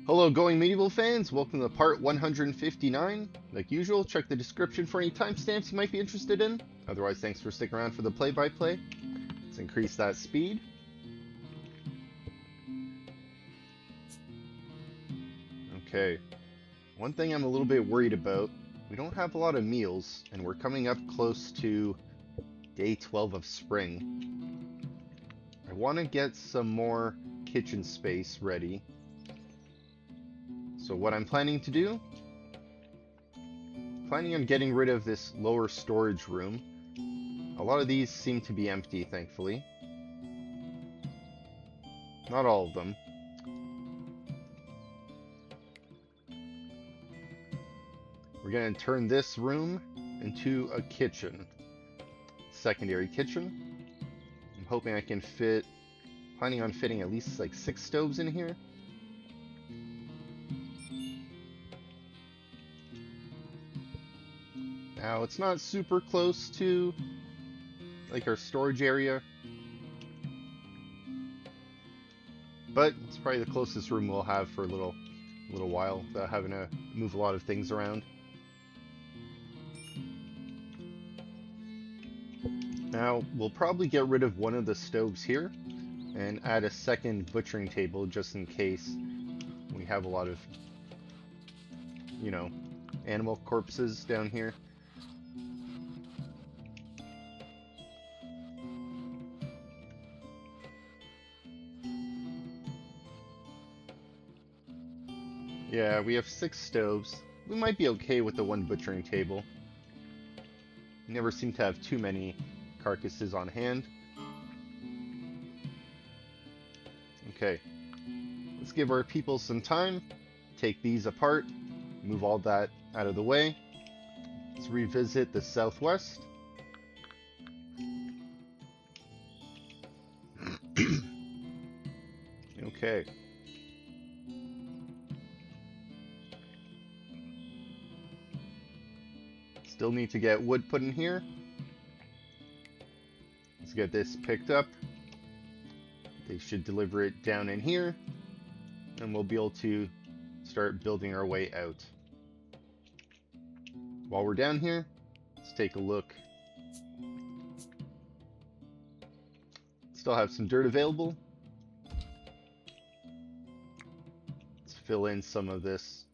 Hello, Going Medieval fans. Welcome to part 159. Like usual, check the description for any timestamps you might be interested in. Otherwise, thanks for sticking around for the play-by-play. Let's increase that speed. Okay. One thing I'm a little bit worried about, we don't have a lot of meals, and we're coming up close to day 12 of spring. I want to get some more kitchen space ready. So what I'm planning to do, planning on getting rid of this lower storage room. A lot of these seem to be empty, thankfully. Not all of them. We're going to turn this room into a kitchen. Secondary kitchen. I'm hoping I can fit, planning on fitting at least like 6 stoves in here. Now, it's not super close to like our storage area, but it's probably the closest room we'll have for a little while without having to move a lot of things around. Now, we'll probably get rid of one of the stoves here and add a second butchering table just in case we have a lot of, animal corpses down here. Yeah, we have 6 stoves. We might be okay with the one butchering table. We never seem to have too many carcasses on hand. Okay, let's give our people some time. Take these apart, move all that out of the way. Let's revisit the southwest. Okay. Still need to get wood put in here. Let's get this picked up. They should deliver it down in here, and we'll be able to start building our way out. While we're down here, let's take a look. Still have some dirt available. Let's fill in some of this.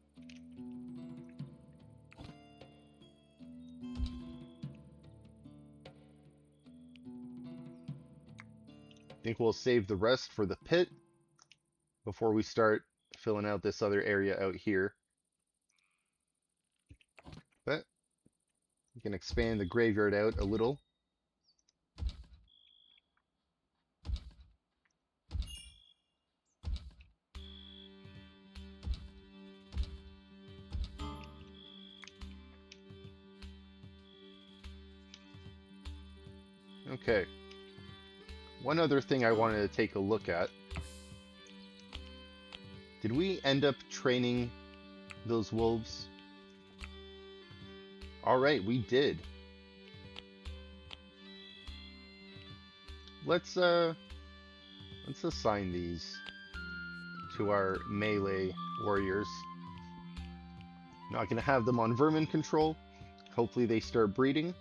I think we'll save the rest for the pit before we start filling out this other area out here. But we can expand the graveyard out a little. Okay. One other thing I wanted to take a look at. Did we end up training those wolves? Alright, we did. Let's assign these to our melee warriors. Not gonna have them on vermin control. Hopefully they start breeding.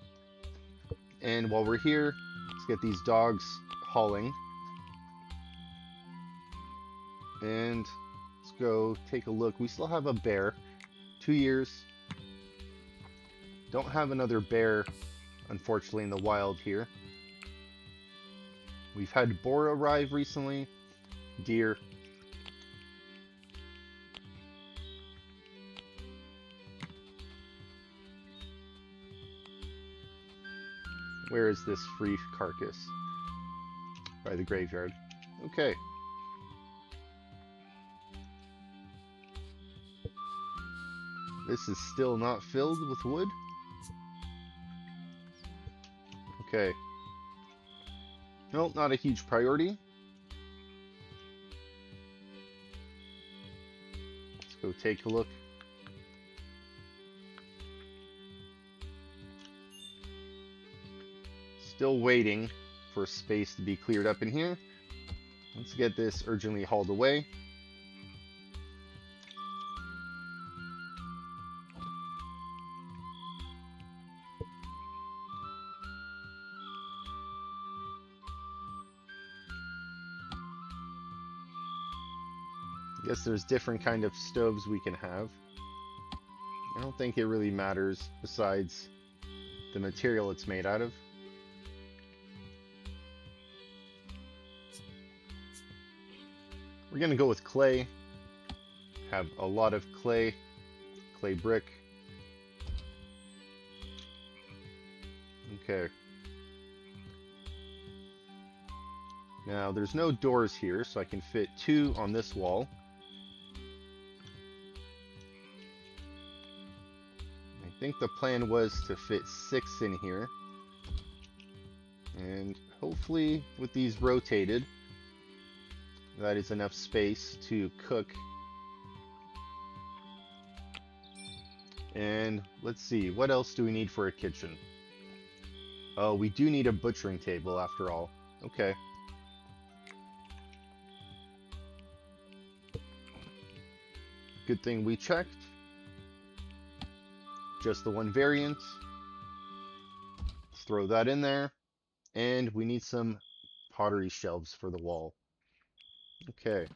And while we're here, let's get these dogs hauling. And let's go take a look. We still have a bear. 2 years. Don't have another bear, unfortunately, in the wild here. We've had boar arrive recently. Deer. Where is this free carcass? By the graveyard. Okay. This is still not filled with wood. Okay. Nope, not a huge priority. Let's go take a look. Still waiting for space to be cleared up in here. Let's get this urgently hauled away. Guess there's different kind of stoves we can have. I don't think it really matters besides the material it's made out of. We're gonna go with clay. Have a lot of clay brick. Okay. Now there's no doors here, so I can fit 2 on this wall. I think the plan was to fit 6 in here. And hopefully with these rotated, that is enough space to cook. And let's see, what else do we need for a kitchen? Oh, we do need a butchering table after all. Okay. Good thing we checked. Just the one variant. Let's throw that in there. And we need some pottery shelves for the wall. Okay.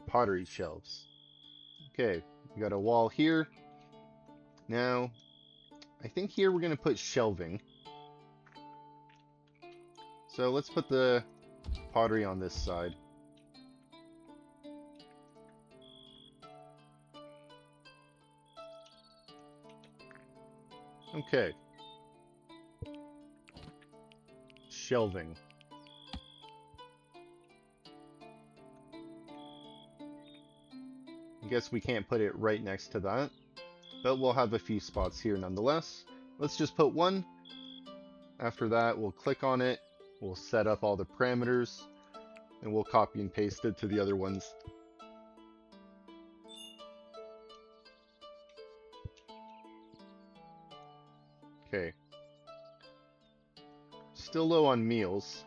Pottery shelves. Okay, we got a wall here. Now, I think here we're going to put shelving. So let's put the pottery on this side. Okay. Shelving. I guess we can't put it right next to that, but we'll have a few spots here nonetheless. Let's just put 1. After that, we'll click on it. We'll set up all the parameters, and we'll copy and paste it to the other ones. Okay. Still low on meals.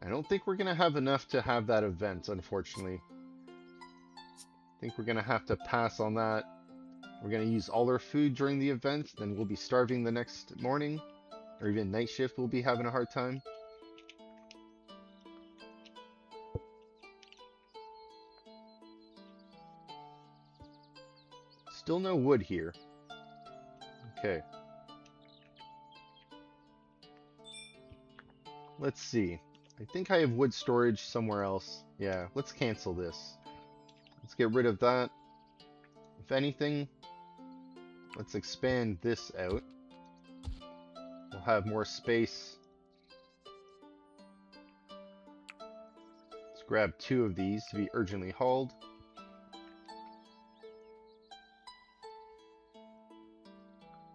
I don't think we're going to have enough to have that event, unfortunately. I think we're going to have to pass on that. We're going to use all our food during the event, then we'll be starving the next morning. Or even night shift, we'll be having a hard time. Still no wood here. Okay. Let's see. I think I have wood storage somewhere else. Yeah, let's cancel this. Let's get rid of that. If anything, let's expand this out. We'll have more space. Let's grab 2 of these to be urgently hauled.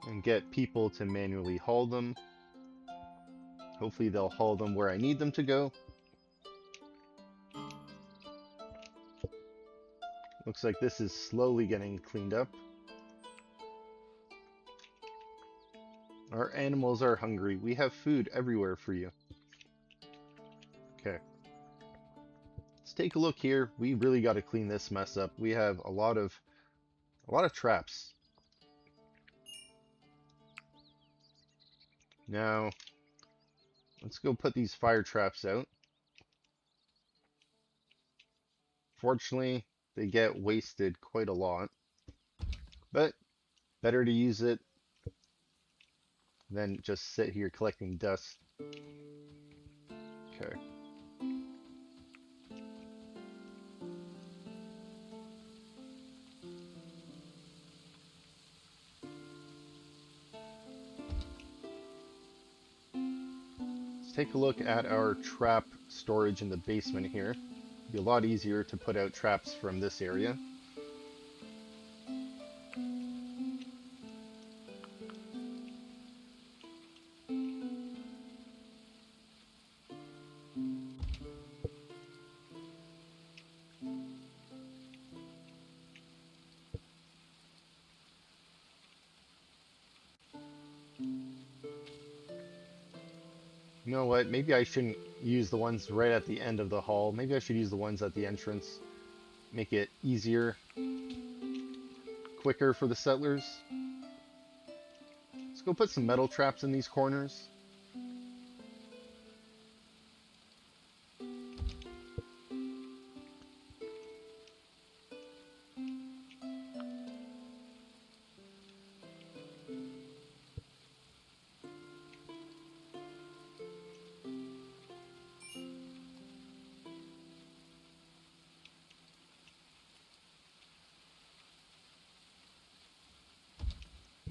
And get people to manually haul them. Hopefully they'll haul them where I need them to go. Looks like this is slowly getting cleaned up. Our animals are hungry. We have food everywhere for you. Okay. Let's take a look here. We really got to clean this mess up. We have a lot of traps. Now, let's go put these fire traps out. Fortunately, they get wasted quite a lot, but better to use it than just sit here collecting dust. Okay. Let's take a look at our trap storage in the basement here. It'll be a lot easier to put out traps from this area. You know what? Maybe I shouldn't use the ones right at the end of the hall. Maybe I should use the ones at the entrance. Make it easier, quicker for the settlers. Let's go put some metal traps in these corners.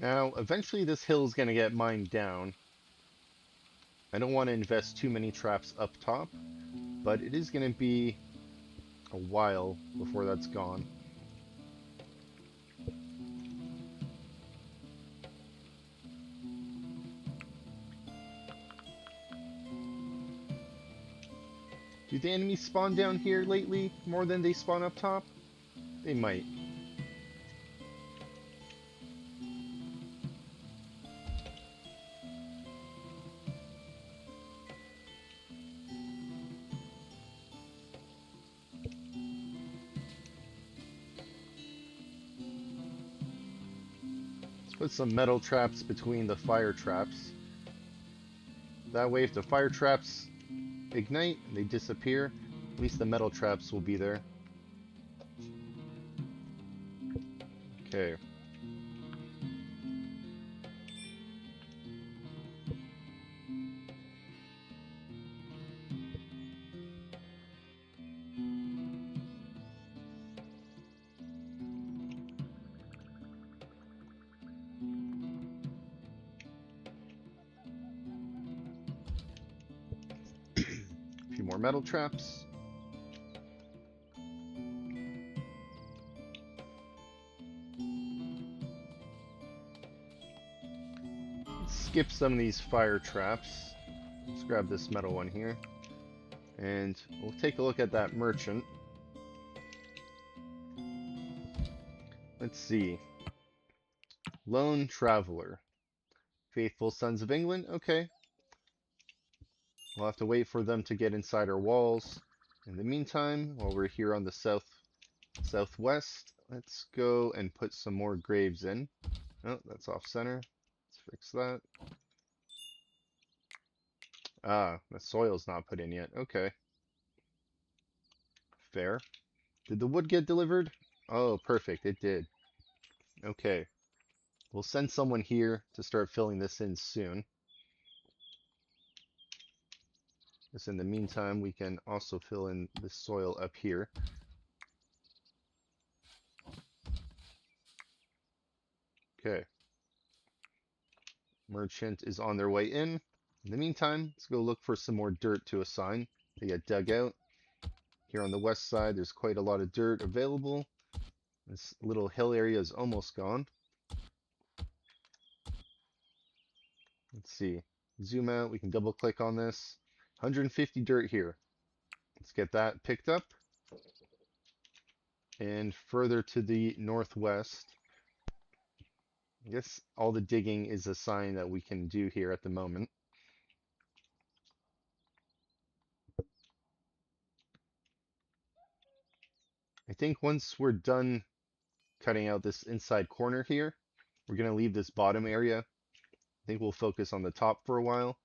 Now, eventually this hill is going to get mined down. I don't want to invest too many traps up top, but it is going to be a while before that's gone. Do the enemies spawn down here lately more than they spawn up top? They might. Let's put some metal traps between the fire traps. That way if the fire traps ignite and they disappear, at least the metal traps will be there. Okay. A few more metal traps. Let's skip some of these fire traps. Let's grab this metal one here. And we'll take a look at that merchant. Let's see. Lone Traveler. Faithful Sons of England. Okay. We'll have to wait for them to get inside our walls. In the meantime, while we're here on the southwest, let's go and put some more graves in. Oh, that's off center. Let's fix that. Ah, the soil's not put in yet. Okay. Fair. Did the wood get delivered? Oh, perfect. It did. Okay. We'll send someone here to start filling this in soon. Just in the meantime, we can also fill in the soil up here. Okay. Merchant is on their way in. In the meantime, let's go look for some more dirt to assign. They get dug out. Here on the west side, there's quite a lot of dirt available. This little hill area is almost gone. Let's see. Zoom out. We can double click on this. 150 dirt here. Let's get that picked up. And further to the northwest, I guess all the digging is a sign that we can do here at the moment. I think once we're done cutting out this inside corner here, we're going to leave this bottom area. I think we'll focus on the top for a while.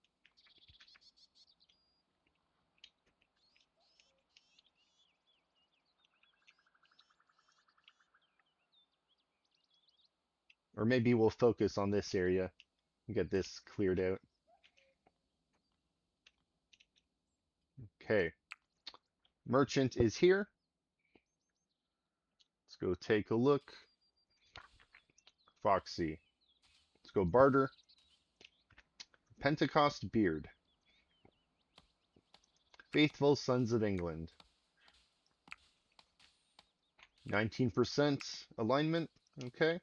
Or maybe we'll focus on this area and get this cleared out. Okay. Merchant is here. Let's go take a look. Foxy. Let's go barter. Pentecost beard. Faithful Sons of England. 19% alignment. Okay.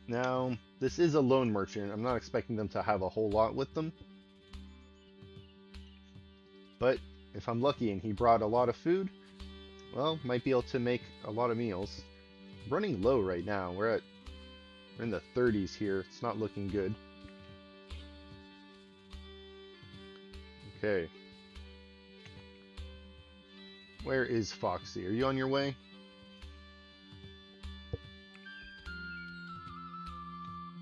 Now, this is a lone merchant. I'm not expecting them to have a whole lot with them. But if I'm lucky and he brought a lot of food, well, might be able to make a lot of meals. I'm running low right now. We're in the 30s here. It's not looking good. Okay. Where is Foxy? Are you on your way?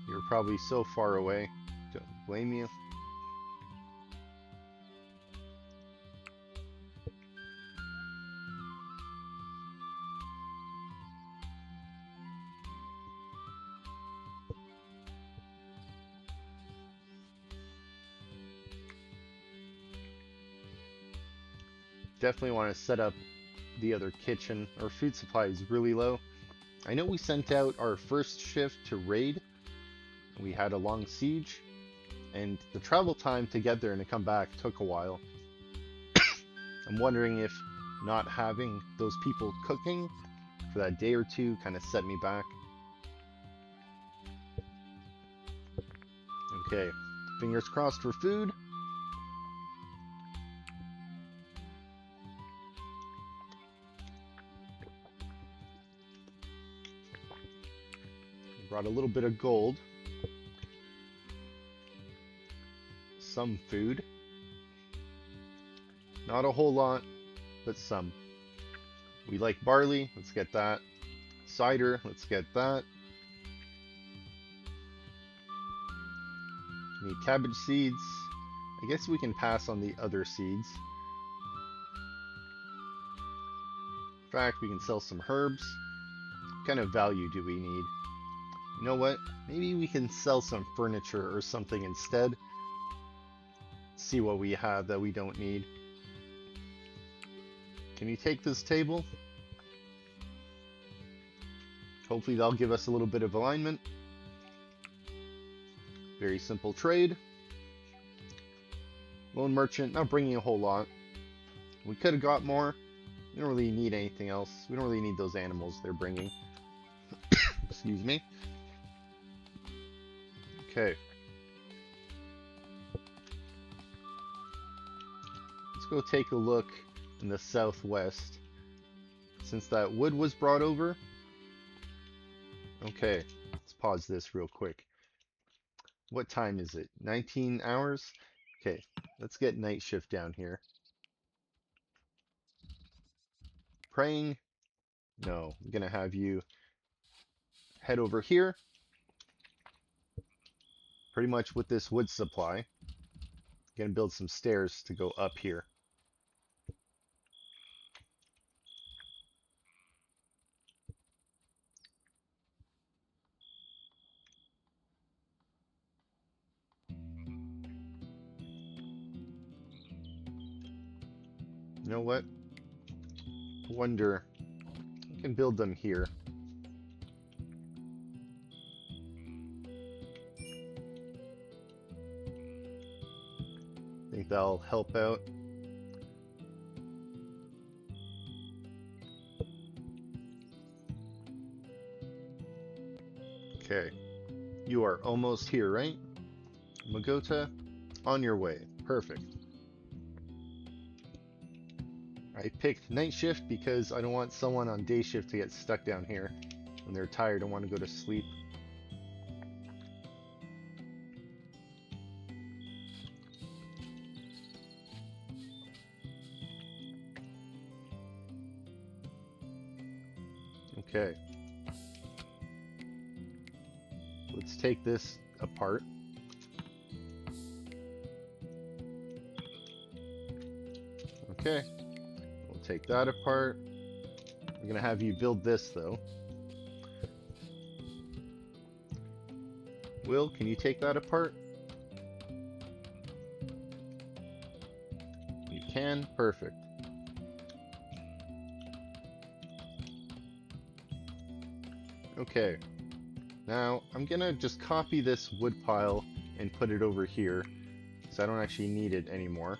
You're probably so far away. Don't blame you. Definitely want to set up the other kitchen. Our food supply is really low. I know we sent out our first shift to raid. We had a long siege, and the travel time to get there and to come back took a while. I'm wondering if not having those people cooking for that day or two kind of set me back. Okay, fingers crossed for food. Brought a little bit of gold. Some food. Not a whole lot, but some. We like barley, let's get that. Cider, let's get that. Need cabbage seeds. I guess we can pass on the other seeds. In fact, we can sell some herbs. What kind of value do we need? You know what? Maybe we can sell some furniture or something instead. See what we have that we don't need. Can you take this table? Hopefully that'll give us a little bit of alignment. Very simple trade. Lone merchant, not bringing a whole lot. We could have got more. We don't really need anything else. We don't really need those animals they're bringing. Excuse me. Okay. Let's go take a look in the southwest. Since that wood was brought over. Okay, let's pause this real quick. What time is it? 19 hours? Okay, let's get night shift down here. Praying? No, I'm gonna have you head over here. Pretty much with this wood supply. Gonna build some stairs to go up here. You know what? I wonder, I can build them here. Think that'll help out. Okay, you are almost here, right? Magota, on your way. Perfect. I picked night shift because I don't want someone on day shift to get stuck down here when they're tired and want to go to sleep. Okay. Let's take this apart. Okay. We'll take that apart. I'm gonna have you build this though. Will, can you take that apart? You can? Perfect. Okay. Now, I'm gonna just copy this wood pile and put it over here, because I don't actually need it anymore.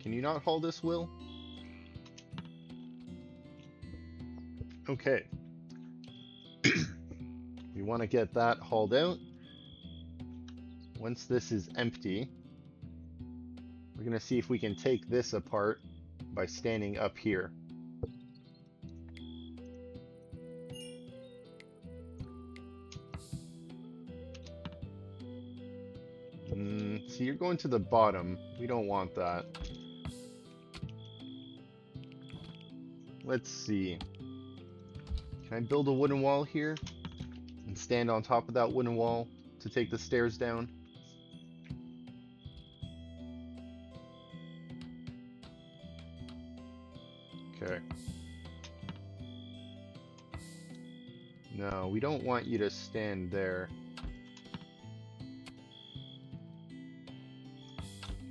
Can you not haul this, Will? Okay. We want to get that hauled out. Once this is empty, we're going to see if we can take this apart by standing up here. So you're going to the bottom. We don't want that. Let's see. Can I build a wooden wall here and stand on top of that wooden wall to take the stairs down? Okay. No, we don't want you to stand there.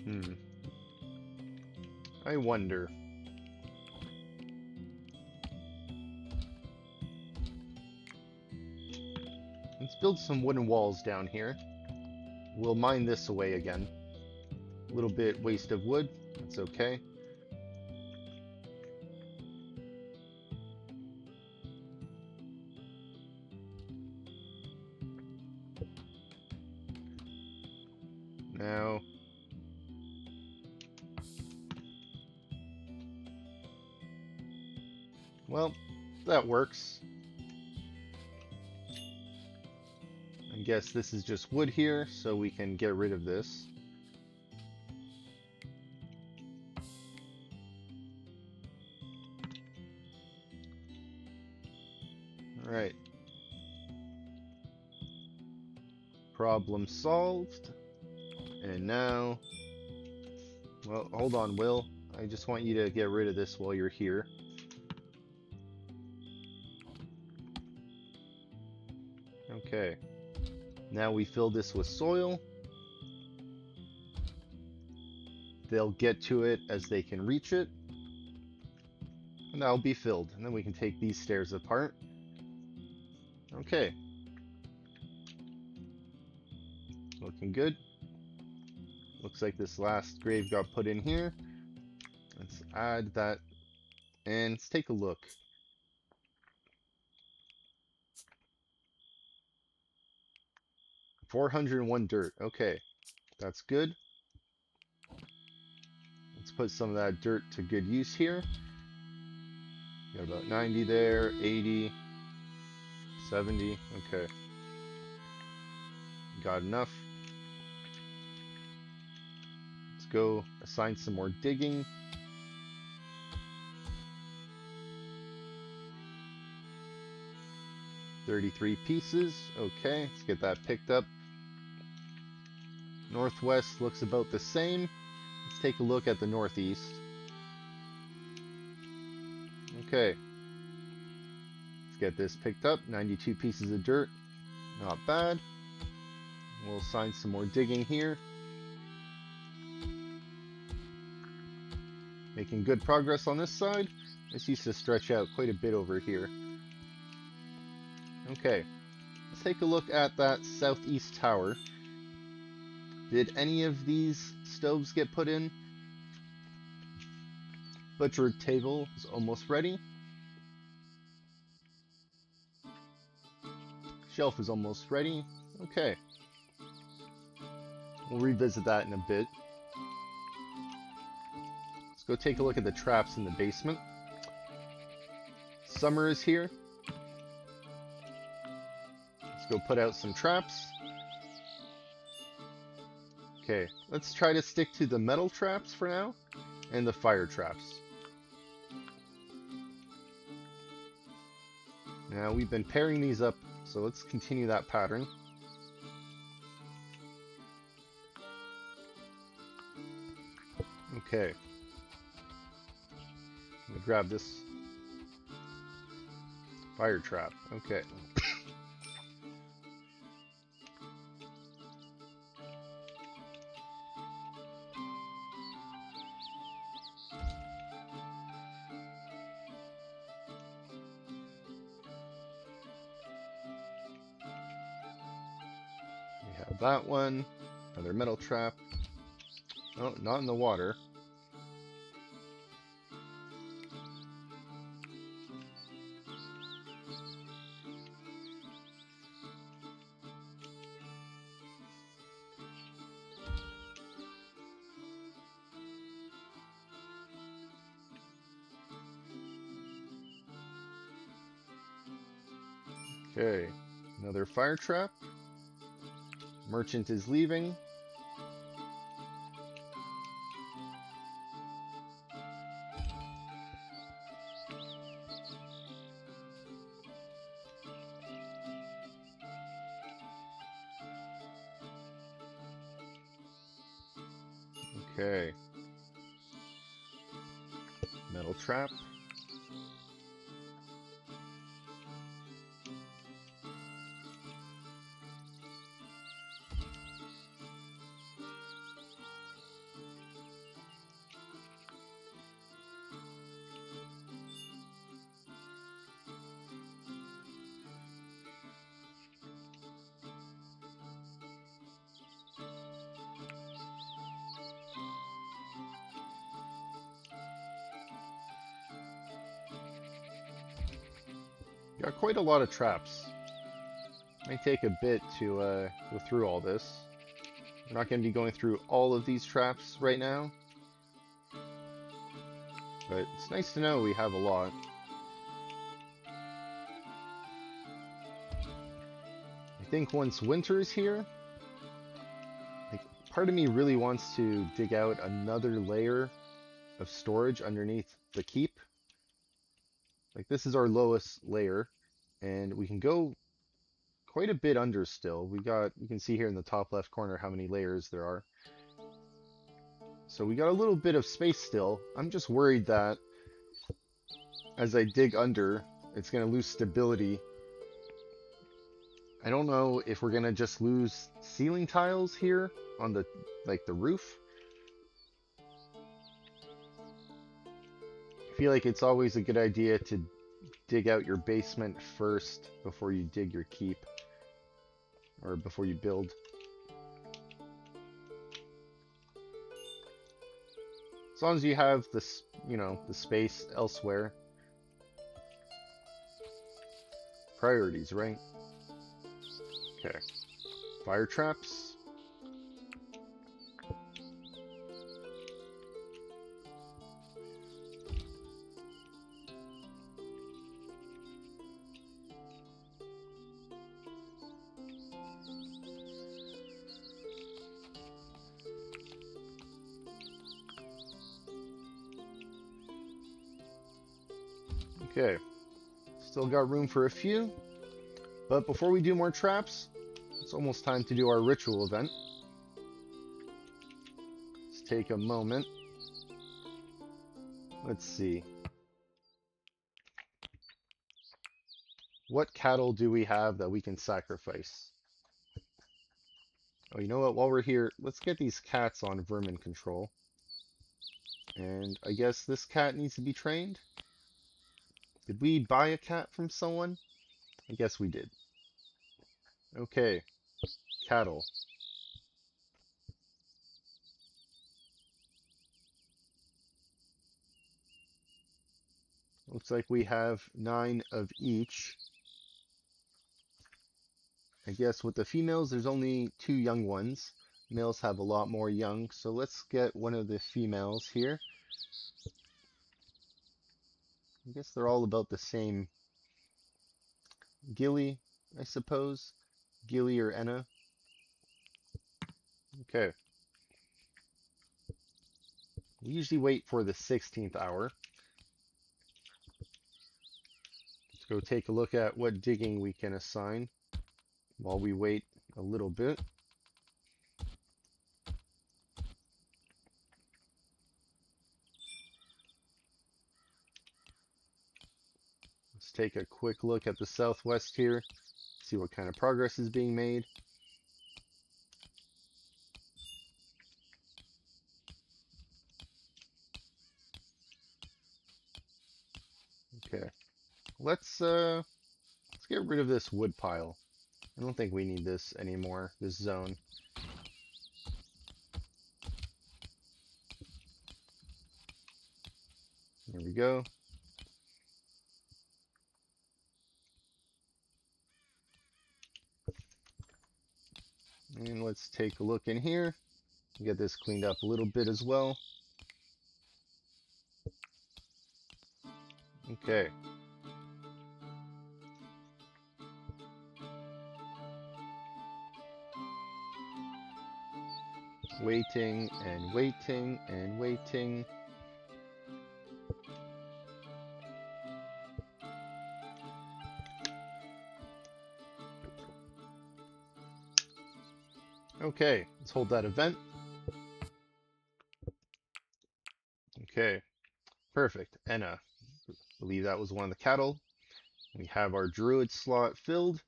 Hmm. I wonder. Let's build some wooden walls down here. We'll mine this away again. A little bit waste of wood. That's okay. Now, well, that works. I guess this is just wood here, so we can get rid of this. All right. Problem solved. And now, well, hold on, Will. I just want you to get rid of this while you're here. Okay. Now we fill this with soil. They'll get to it as they can reach it. And that'll be filled. And then we can take these stairs apart. Okay. Looking good. Looks like this last grave got put in here. Let's add that. And let's take a look. $401 dirt. Okay. That's good. Let's put some of that dirt to good use here. Got about 90 there, 80, 70. Okay. Got enough. Let's go assign some more digging. $33 pieces. Okay, let's get that picked up. Northwest looks about the same. Let's take a look at the northeast. Okay. Let's get this picked up. 92 pieces of dirt. Not bad. We'll assign some more digging here. Making good progress on this side. This used to stretch out quite a bit over here. Okay. Let's take a look at that southeast tower. Did any of these stoves get put in? Butcher table is almost ready. Shelf is almost ready. Okay. We'll revisit that in a bit. Let's go take a look at the traps in the basement. Summer is here. Let's go put out some traps. Okay, let's try to stick to the metal traps for now, and the fire traps. Now, we've been pairing these up, so let's continue that pattern. Okay. Let me grab this fire trap. Okay. That one, another metal trap. Oh, not in the water. Okay, another fire trap. Merchant is leaving. Okay. Metal trap. Got quite a lot of traps. Might take a bit to go through all this. We're not going to be going through all of these traps right now, but it's nice to know we have a lot. I think once winter is here, like, part of me really wants to dig out another layer of storage underneath the keep. Like, this is our lowest layer, and we can go quite a bit under still. You can see here in the top left corner how many layers there are. So we got a little bit of space still. I'm just worried that as I dig under, it's going to lose stability. I don't know if we're going to just lose ceiling tiles here on the roof. I feel like it's always a good idea to dig out your basement first before you dig your keep, or before you build. As long as you have this, the space elsewhere. Priorities, right? Okay. Fire traps. Okay, still got room for a few, but before we do more traps, it's almost time to do our ritual event. Let's take a moment. Let's see. What cattle do we have that we can sacrifice? Oh, you know what? While we're here, let's get these cats on vermin control. And I guess this cat needs to be trained. Did we buy a cat from someone? I guess we did. Okay, cattle. Looks like we have 9 of each. I guess with the females, there's only 2 young ones. Males have a lot more young, so let's get one of the females here. I guess they're all about the same. Gilly, I suppose. Gilly or Enna. Okay. We usually wait for the 16th hour. Let's go take a look at what digging we can assign while we wait a little bit. Let's take a quick look at the southwest here, see what kind of progress is being made. Okay, let's get rid of this wood pile. I don't think we need this anymore, this zone. There we go. And let's take a look in here. Get this cleaned up a little bit as well. Okay. Waiting and waiting and waiting. Okay, let's hold that event. Okay, perfect. Enna, I believe that was one of the cattle. We have our druid slot filled.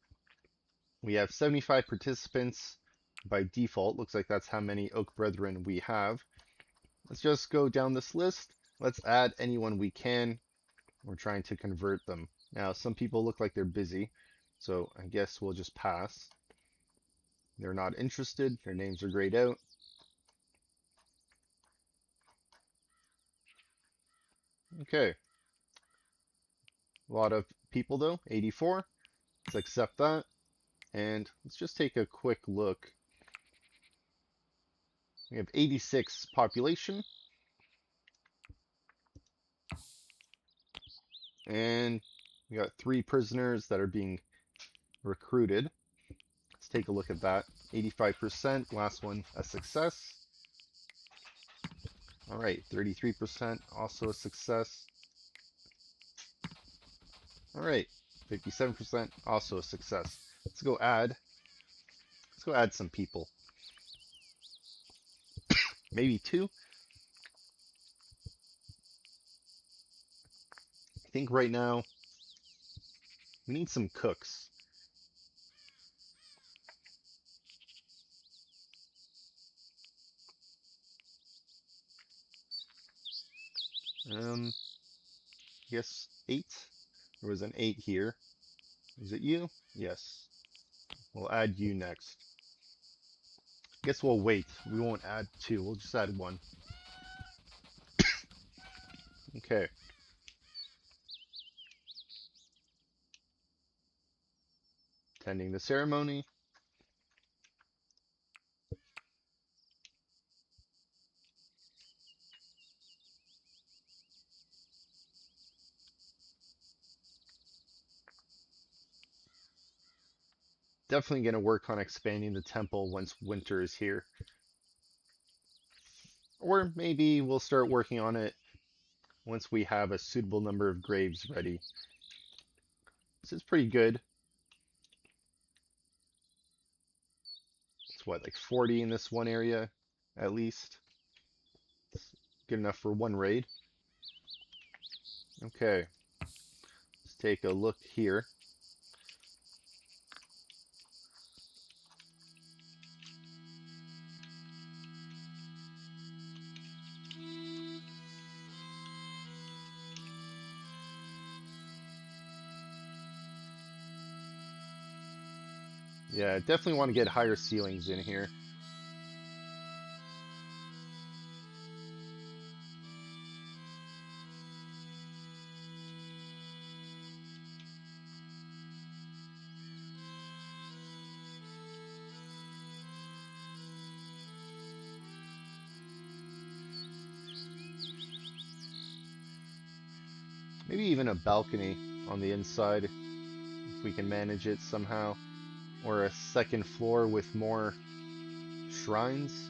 We have 75 participants by default. Looks like that's how many Oak Brethren we have. Let's just go down this list. Let's add anyone we can. We're trying to convert them. Now, some people look like they're busy, so I guess we'll just pass. They're not interested. Their names are grayed out. Okay. A lot of people though, 84. Let's accept that. And let's just take a quick look. We have 86 population. And we got 3 prisoners that are being recruited. Let's take a look at that. 85%, last one a success. All right, 33%, also a success. All right, 57%, also a success. Let's go add some people. Maybe 2. I think right now we need some cooks. I guess 8. There was an 8 here. Is it you? Yes. We'll add you next. I guess we'll wait. We won't add 2. We'll just add 1. Okay. Attending the ceremony. Definitely going to work on expanding the temple once winter is here. Or maybe we'll start working on it once we have a suitable number of graves ready. This is pretty good. It's what, like 40 in this one area, at least. It's good enough for one raid. Okay. Let's take a look here. Yeah, definitely want to get higher ceilings in here. Maybe even a balcony on the inside, if we can manage it somehow. Or a second floor with more shrines.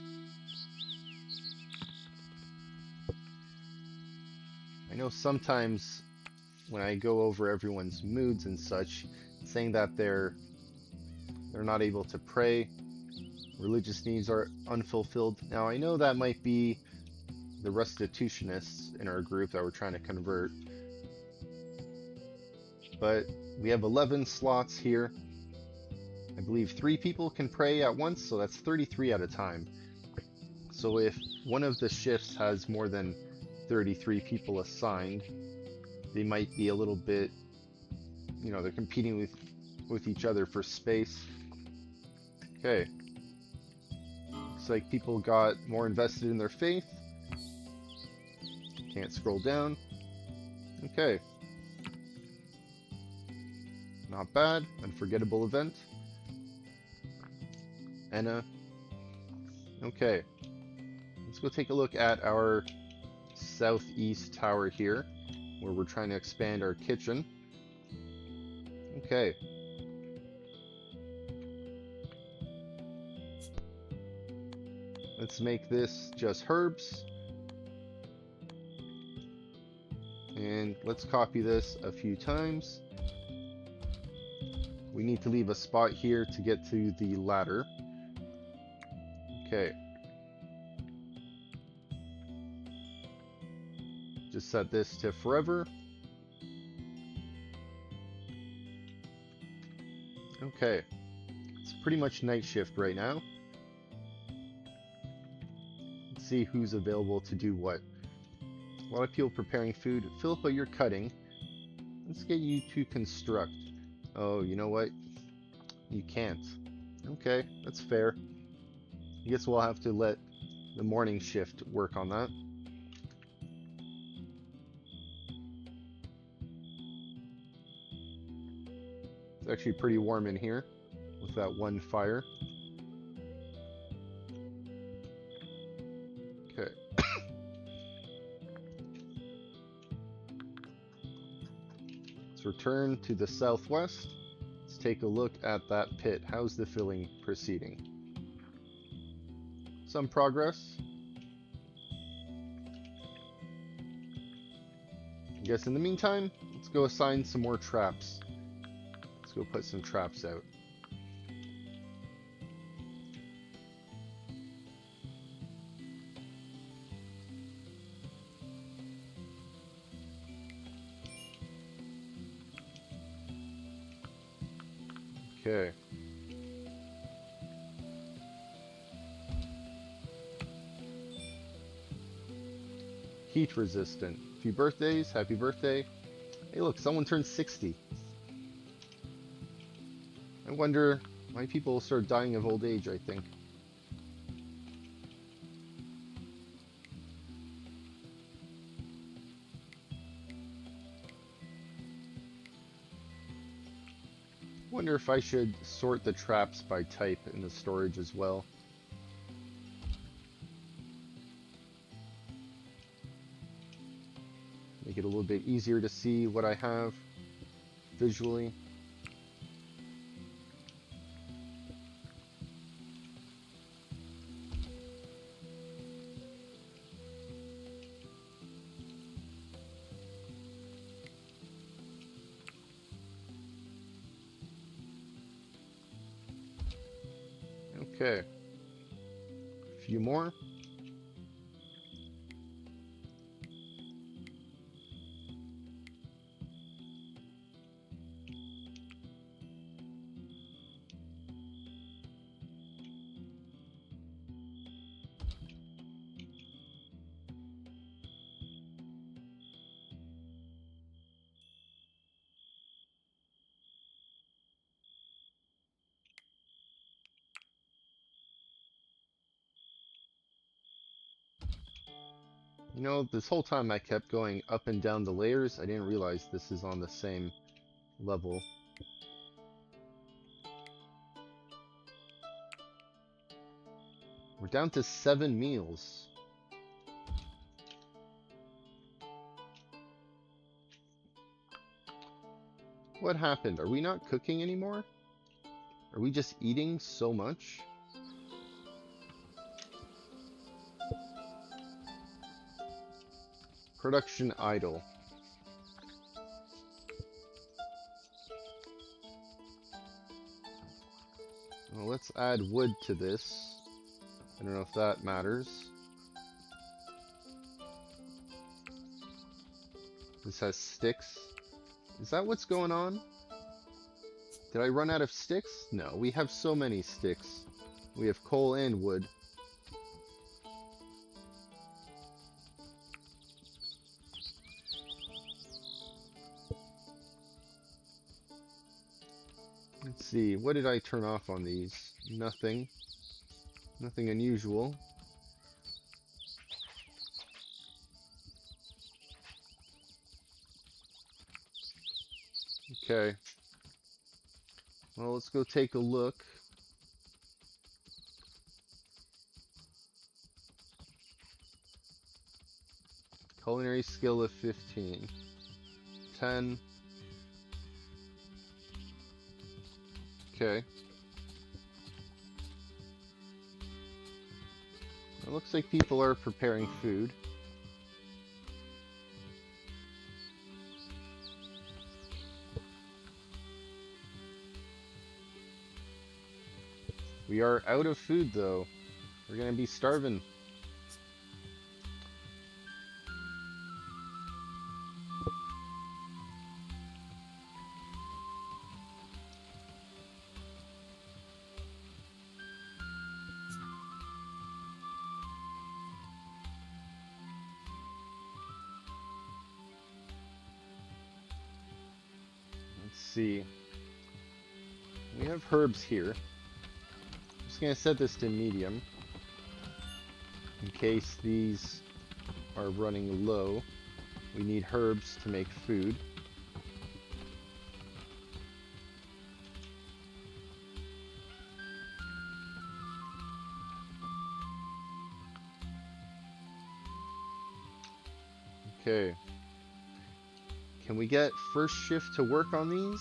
I know sometimes when I go over everyone's moods and such, saying that they're not able to pray, religious needs are unfulfilled. Now I know that might be the restitutionists in our group that we're trying to convert, but we have 11 slots here. I believe 3 people can pray at once, so that's 33 at a time. So if one of the shifts has more than 33 people assigned, they might be a little bit, you know, they're competing with each other for space. Okay. Looks like people got more invested in their faith. Can't scroll down. Okay. Not bad. Unforgettable event. Anna. Okay. Let's go take a look at our southeast tower here, where we're trying to expand our kitchen. Okay. Let's make this just herbs. And let's copy this a few times. We need to leave a spot here to get to the ladder. Okay. Just set this to forever. Okay. It's pretty much night shift right now. Let's see who's available to do what. A lot of people preparing food. Philippa, you're cutting. Let's get you to construct. Oh, you know what? You can't. Okay, that's fair. I guess we'll have to let the morning shift work on that. actually pretty warm in here with that one fire. Okay. Let's return to the southwest. Let's take a look at that pit. How's the filling proceeding? Some progress. I guess in the meantime, let's go assign some more traps. Let's go put some traps out. Okay. Heat resistant. Few birthdays. Happy birthday. Hey look, someone turned 60. I wonder why people start dying of old age, I think. Wonder if I should sort the traps by type in the storage as well. Make it a little bit easier to see what I have visually. Okay. A few more. You know, this whole time I kept going up and down the layers. I didn't realize this is on the same level. We're down to 7 meals. What happened? Are we not cooking anymore? Are we just eating so much? Production idle. Well, let's add wood to this. I don't know if that matters. This has sticks. Is that what's going on? Did I run out of sticks? No, we have so many sticks. We have coal and wood. Let's see, what did I turn off on these? Nothing. Nothing unusual. Okay. Well, let's go take a look. Culinary skill of 15. 10. Okay. It looks like people are preparing food. We are out of food though. We're gonna be starving. Let's see. We have herbs here. I'm just gonna set this to medium in case these are running low. We need herbs to make food. Okay. Can we get first shift to work on these?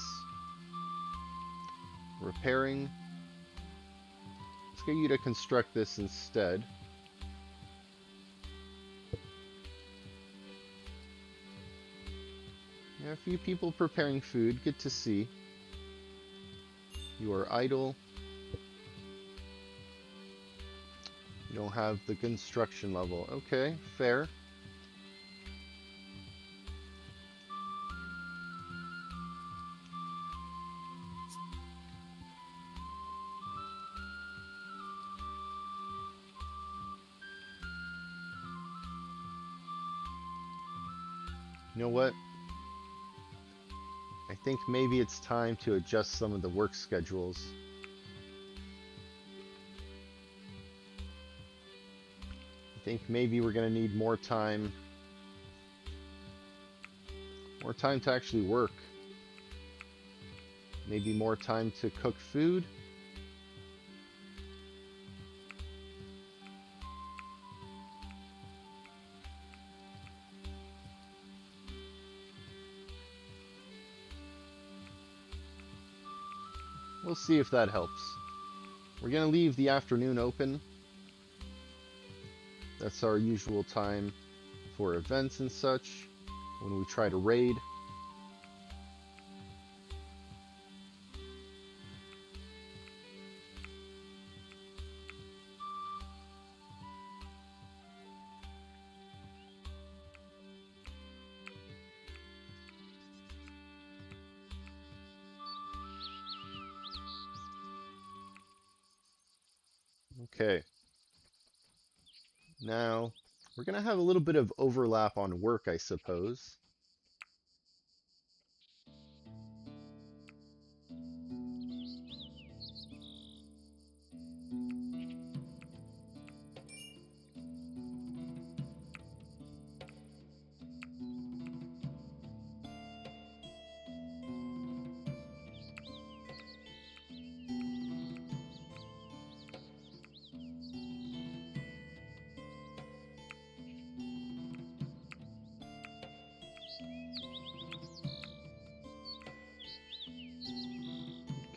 Repairing. Let's get you to construct this instead. Yeah, a few people preparing food. Good to see. You are idle. You don't have the construction level. Okay, fair. You know what? I think maybe it's time to adjust some of the work schedules. I think maybe we're gonna need more time to actually work. Maybe more time to cook food. We'll see if that helps. We're gonna leave the afternoon open. That's our usual time for events and such, when we try to raid. Okay. Now, we're going to have a little bit of overlap on work, I suppose.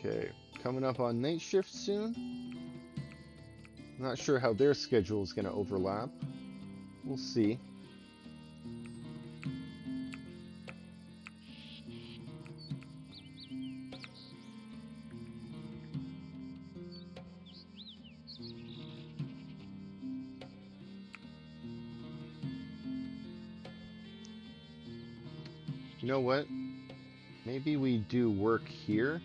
Okay, coming up on night shift soon. Not sure how their schedule is going to overlap. We'll see. You know what? Maybe we do work here,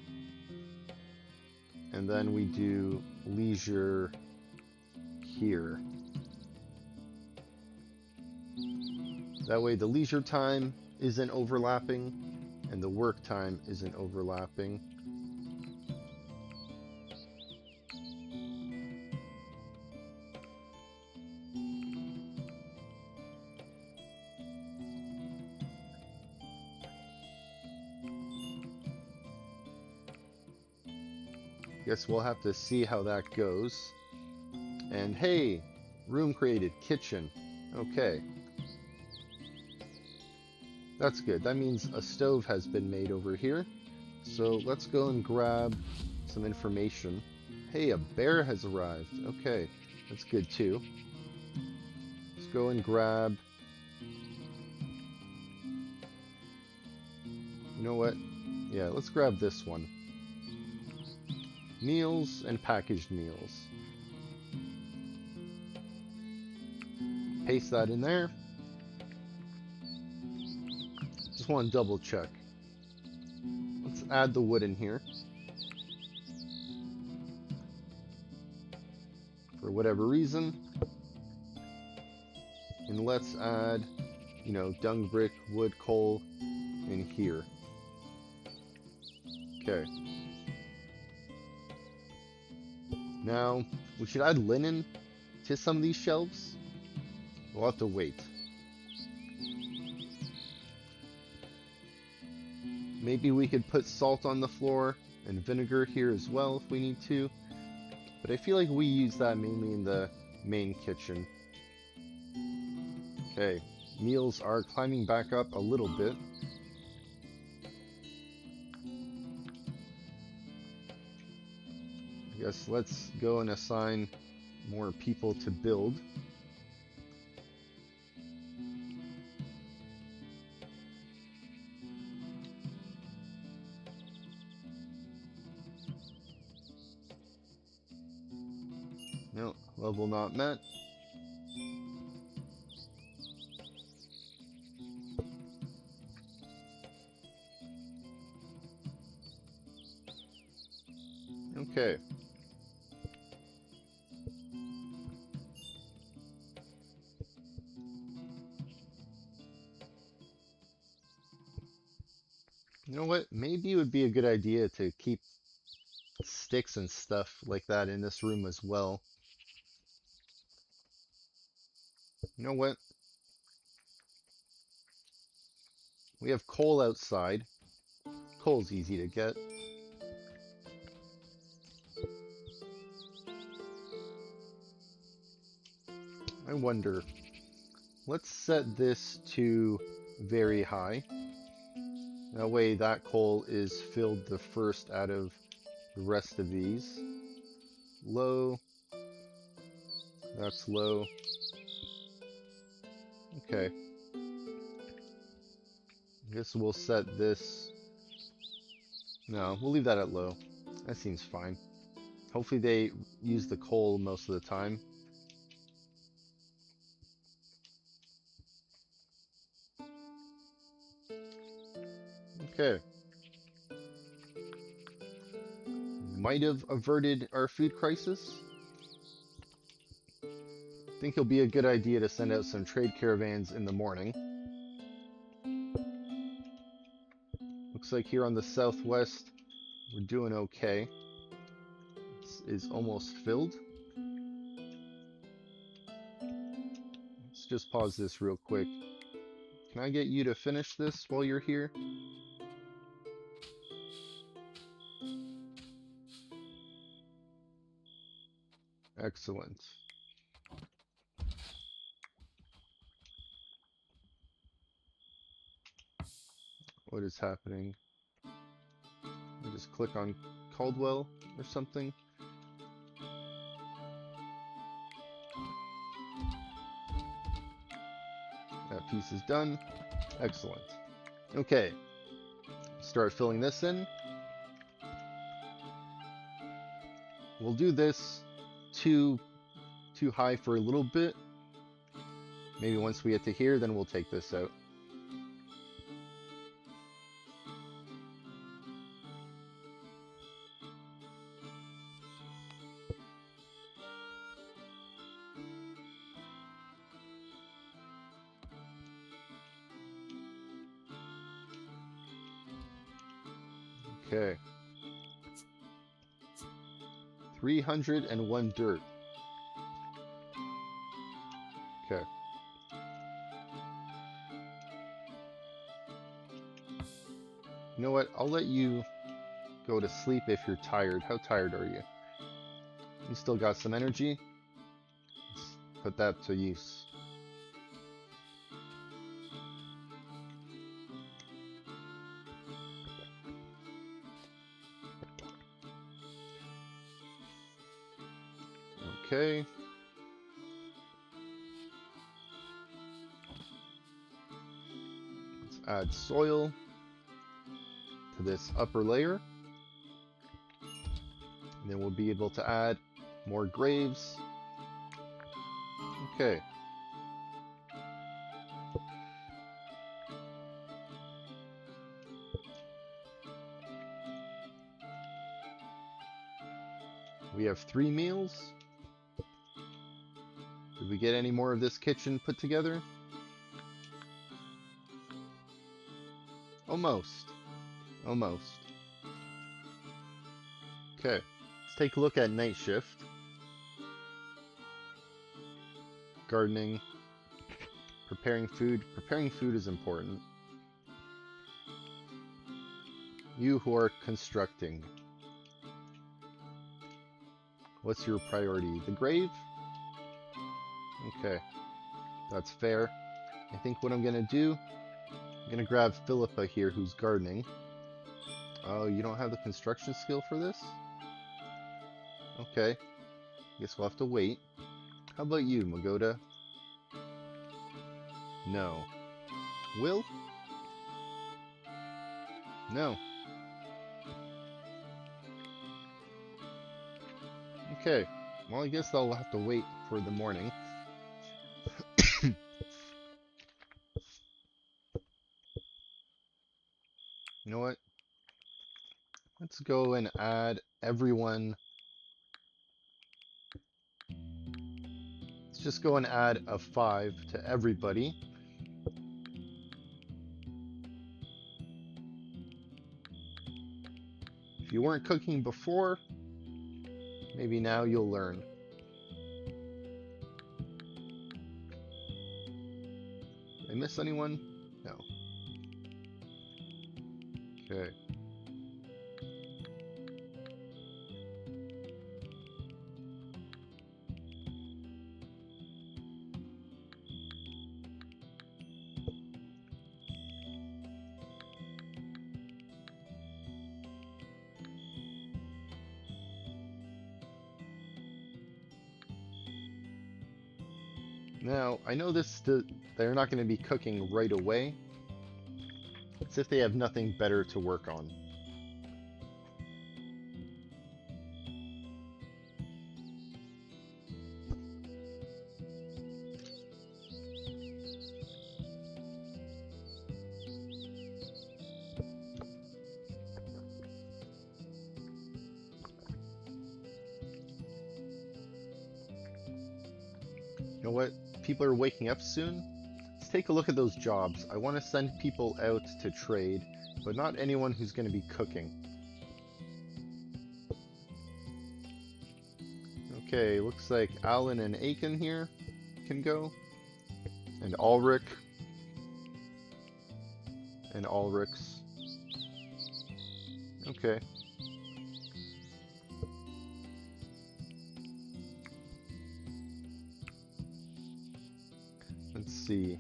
and then we do leisure here. That way the leisure time isn't overlapping, and the work time isn't overlapping. Guess we'll have to see how that goes. And hey, room created, kitchen. Okay. That's good. That means a stove has been made over here. So let's go and grab some information. Hey, a bear has arrived. Okay, that's good too. Let's go and grab... You know what? Yeah, let's grab this one. Meals and packaged meals. Paste that in there. Just want to double check. Let's add the wood in here. For whatever reason. And let's add, you know, dung brick, wood, coal in here. Okay. Now, we should add linen to some of these shelves. We'll have to wait. Maybe we could put salt on the floor and vinegar here as well if we need to. But I feel like we use that mainly in the main kitchen. Okay, Meals are climbing back up a little bit. I guess let's go and assign more people to build. No, level not met. Okay. You know what? Maybe it would be a good idea to keep sticks and stuff like that in this room as well. You know what? We have coal outside. Coal's easy to get. I wonder. Let's set this to very high. That way that coal is filled the first out of the rest of these. Low. That's low. Okay. I guess we'll set this. No, we'll leave that at low. That seems fine. Hopefully they use the coal most of the time. Okay. Might have averted our food crisis. I think it'll be a good idea to send out some trade caravans in the morning. Looks like here on the southwest, we're doing okay. This is almost filled. Let's just pause this real quick. Can I get you to finish this while you're here? Excellent. What is happening? I just click on Caldwell or something. That piece is done. Excellent. Okay. Start filling this in. We'll do this too high for a little bit. Maybe once we get to here, then we'll take this out. Okay. 301 dirt. Okay. You know what? I'll let you go to sleep if you're tired. How tired are you? You still got some energy? Let's put that to use. Okay. Let's add soil to this upper layer. And then we'll be able to add more graves. Okay. We have 3 meals. Did we get any more of this kitchen put together? Almost. Almost. Okay. Let's take a look at night shift. Gardening. Preparing food. Preparing food is important. You who are constructing. What's your priority? The grave? Okay. That's fair. I think what I'm gonna do, I'm gonna grab Philippa here who's gardening. Oh, you don't have the construction skill for this? Okay, guess we'll have to wait. How about you, Magoda? No. Will? No. Okay, well I guess I'll have to wait for the morning. You know what? Let's go and add everyone. Let's just go and add a 5 to everybody. If you weren't cooking before, maybe now you'll learn. Did I miss anyone? No. Okay. Now, I know they're not going to be cooking right away. It's if they have nothing better to work on. You know what? People are waking up soon. Let's take a look at those jobs. I want to send people out to trade, but not anyone who's going to be cooking. Okay, looks like Alan and Aiken here can go. And Ulrich. And Ulrichs. Okay. Let's see.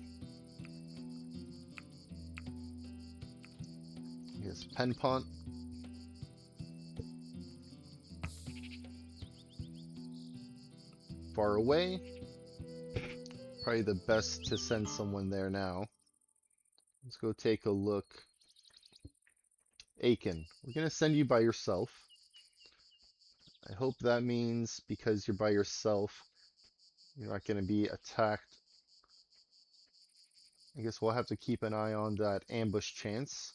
Yes, Penpont. Far away. Probably the best to send someone there now. Let's go take a look. Aiken, we're going to send you by yourself. I hope that means because you're by yourself, you're not going to be attacked. I guess we'll have to keep an eye on that ambush chance.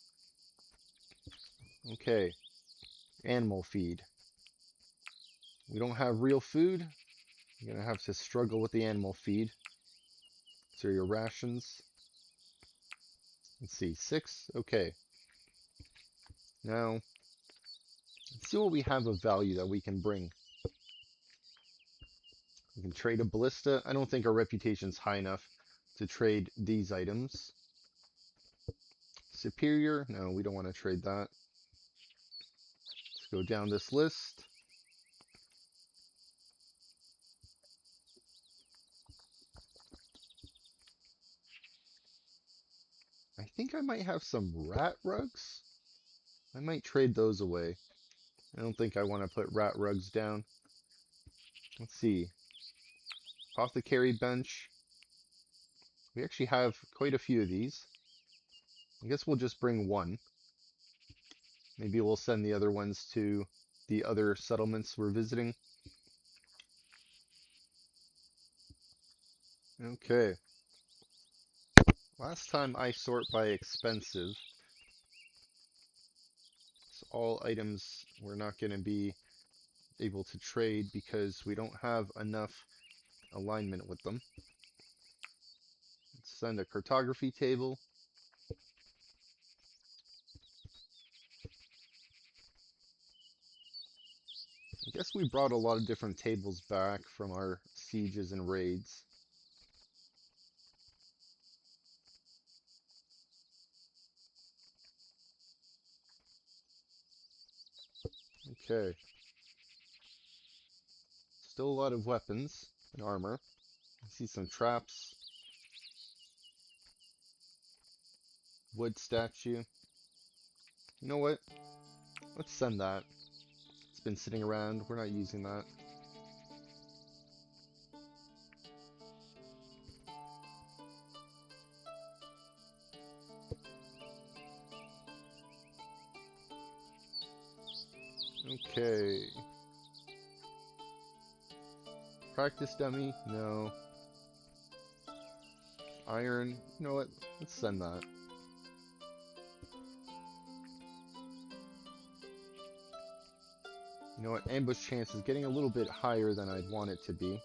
Okay, animal feed. We don't have real food. You're going to have to struggle with the animal feed. So your rations. Let's see, 6. Okay. Now, let's see what we have of value that we can bring. We can trade a ballista. I don't think our reputation's high enough to trade these items. Superior? No, we don't want to trade that. Let's go down this list. I think I might have some rat rugs. I might trade those away. I don't think I want to put rat rugs down. Let's see. Apothecary bench. We actually have quite a few of these. I guess we'll just bring one. Maybe we'll send the other ones to the other settlements we're visiting. Okay. Last time I sort by expensive. So all items we're not going to be able to trade because we don't have enough alignment with them. Let's send a cartography table. I guess we brought a lot of different tables back from our sieges and raids. Okay. Still a lot of weapons and armor. I see some traps. wood statue. You know what? Let's send that. It's been sitting around. We're not using that. Okay. Practice dummy? No. Iron? You know what? Let's send that. You know what? Ambush chance is getting a little bit higher than I'd want it to be.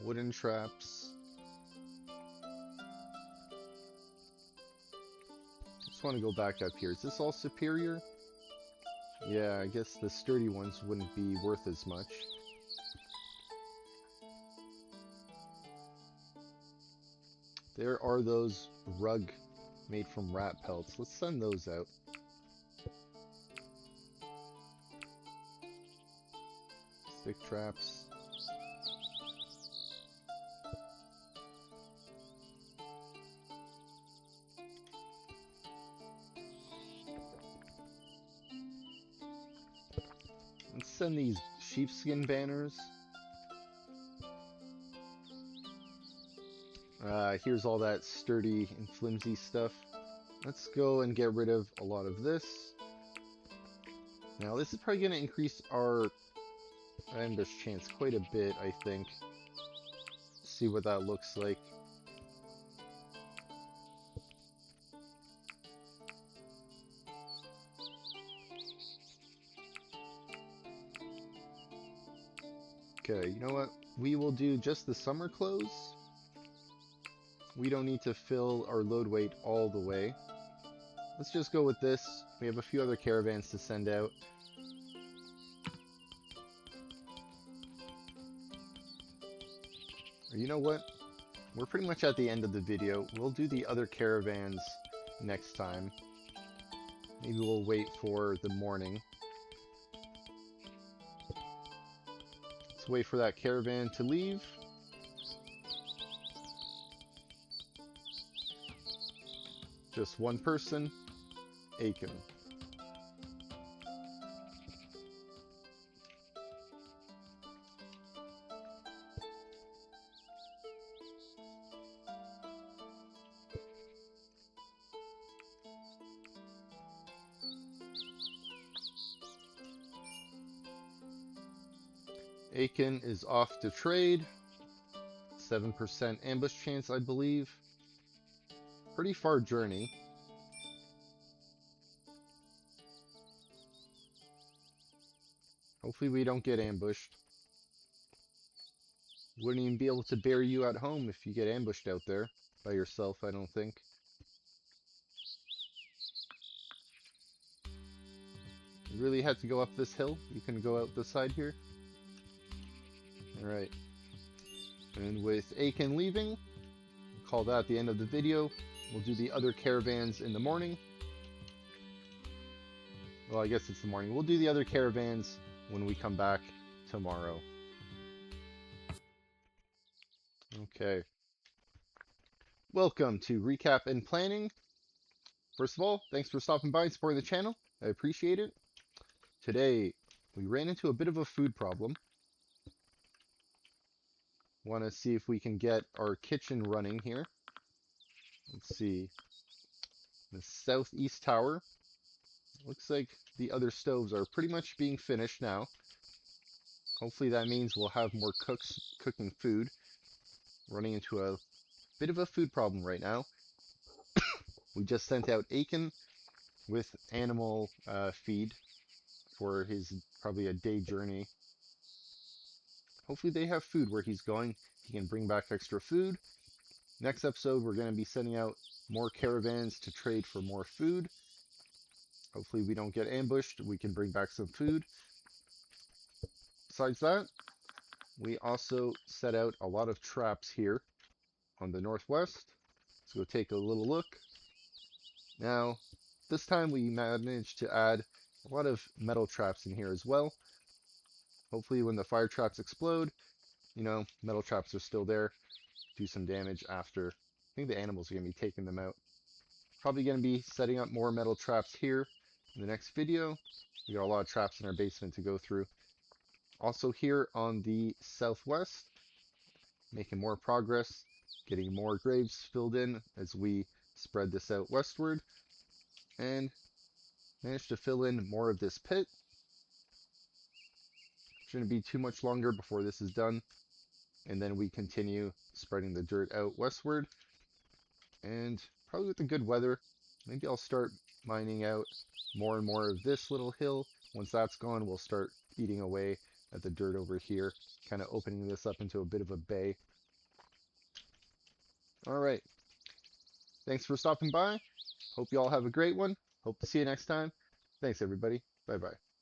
Wooden traps. Just want to go back up here. Is this all superior? Yeah, I guess the sturdy ones wouldn't be worth as much. There are those rug made from rat pelts. Let's send those out. Stick traps. Let's send these sheepskin banners. Here's all that sturdy and flimsy stuff. Let's go and get rid of a lot of this. Now this is probably going to increase our ambush chance quite a bit, I think. See what that looks like. Okay, you know what? We will do just the summer clothes. We don't need to fill our load weight all the way. Let's just go with this. We have a few other caravans to send out. Or you know what? We're pretty much at the end of the video. We'll do the other caravans next time. Maybe we'll wait for the morning. Let's wait for that caravan to leave. Just one person, Aiken. Aiken is off to trade. 7% ambush chance, I believe. Pretty far journey. Hopefully we don't get ambushed. Wouldn't even be able to bury you at home if you get ambushed out there by yourself, I don't think. You really had to go up this hill? You can go out this side here? Alright. And with Aiken leaving, we'll call that the end of the video. We'll do the other caravans in the morning. Well, I guess it's the morning. We'll do the other caravans when we come back tomorrow. Okay. Welcome to Recap and Planning. First of all, thanks for stopping by and supporting the channel. I appreciate it. Today, we ran into a bit of a food problem. Want to see if we can get our kitchen running here. Let's see. The southeast tower. Looks like the other stoves are pretty much being finished now. Hopefully that means we'll have more cooks cooking food. Running into a bit of a food problem right now. We just sent out Aiken with animal feed for his probably a day journey. Hopefully they have food where he's going. He can bring back extra food. Next episode, we're going to be sending out more caravans to trade for more food. Hopefully we don't get ambushed. We can bring back some food. Besides that, we also set out a lot of traps here on the northwest. Let's go take a little look. Now, this time we managed to add a lot of metal traps in here as well. Hopefully when the fire traps explode, you know, metal traps are still there, do some damage after. I think the animals are going to be taking them out. Probably going to be setting up more metal traps here in the next video. We got a lot of traps in our basement to go through. Also here on the southwest, making more progress, getting more graves filled in as we spread this out westward, and managed to fill in more of this pit. Shouldn't be too much longer before this is done, and then we continue spreading the dirt out westward. And probably with the good weather, maybe I'll start mining out more and more of this little hill. Once that's gone, we'll start eating away at the dirt over here, kind of opening this up into a bit of a bay. All right, thanks for stopping by. Hope you all have a great one. Hope to see you next time. Thanks, everybody. Bye-bye.